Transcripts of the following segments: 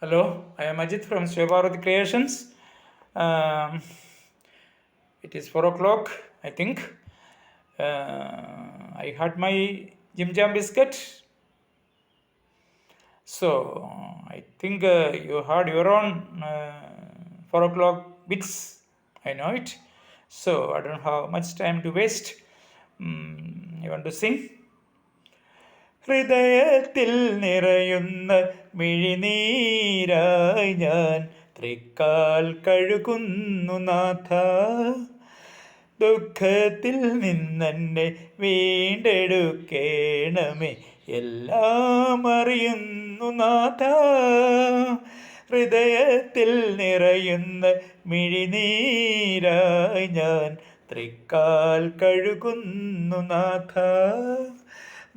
Hello, I am Ajit from Shivaparvati Creations. Um, it is 4 o'clock, I think. I had my Jim Jam biscuit. So, I think you had your own 4 o'clock bits. I know it. So, I don't have much time to waste. You want to sing? ഹൃദയത്തിൽ നിറയുന്ന മിഴിനീരായി ഞാൻ തൃക്കാൽ കഴുകുന്നു നാഥ. ദുഃഖത്തിൽ നിന്നെന്നെ വീണ്ടെടുക്കേണമേ, എല്ലാം അറിയുന്നു നാഥ. ഹൃദയത്തിൽ നിറയുന്ന മിഴിനീരായി ഞാൻ തൃക്കാൽ കഴുകുന്നു നാഥ.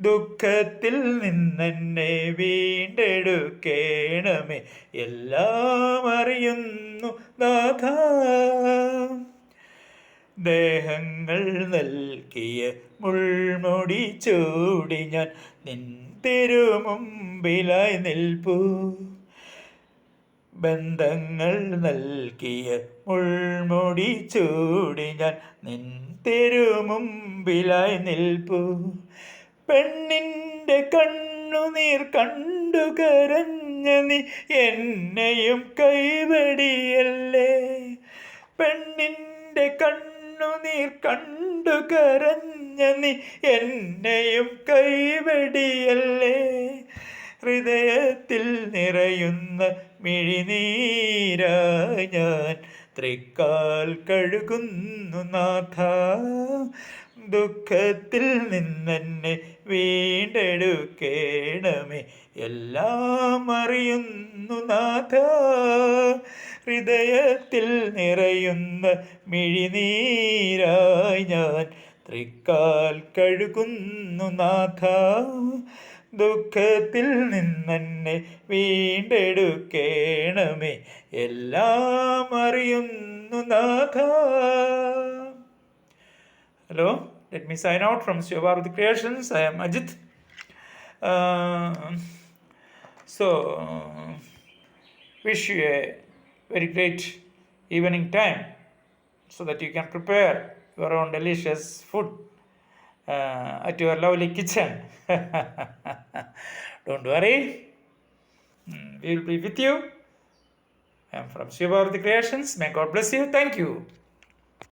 ദുഃഖത്തിൽ നിന്നെന്നെ വീണ്ടെടുക്കേണമേ, എല്ലാം അറിയുന്നു നാഥ. ദേഹങ്ങൾ നൽകിയ മുൾമുടി ചൂടി ഞാൻ നിൻ തിരുമുമ്പിലായി നിൽപ്പൂ. ബന്ധങ്ങൾ നൽകിയ മുൾമുടി ചൂടി ഞാൻ നിൻ തിരുമുമ്പിലായി നിൽപ്പൂ. പെണ്ണിൻ്റെ കണ്ണുനീർ കണ്ടു കരഞ്ഞ നീ എന്നെയും കൈവടിയല്ലേ. പെണ്ണിൻ്റെ കണ്ണുനീർ കണ്ടു കരഞ്ഞ നീ എന്നെയും കൈവടിയല്ലേ. ഹൃദയത്തിൽ നിറയുന്ന മിഴിനീരായി ഞാൻ തൃക്കാൽ കഴുകുന്നു നാഥ. ദുഃഖത്തിൽ നിന്നെന്നെ വീണ്ടെടുക്കേണമേ, എല്ലാം അറിയുന്നു നാഥ. ഹൃദയത്തിൽ നിറയുന്ന മിഴിനീരായി ഞാൻ തൃക്കാൽ കഴുകുന്നു നാഥ. ദുഃഖത്തിൽ നിന്നെന്നെ വീണ്ടെടുക്കേണമേ, എല്ലാം അറിയുന്നു നാഥ. Hello, let me sign out from Shivaparvati Creations. I am Ajit. Wish you a very great evening time so that you can prepare your own delicious food at your lovely kitchen. Don't worry, we will be with you. I am from Shivaparvati Creations. May God bless you. Thank you.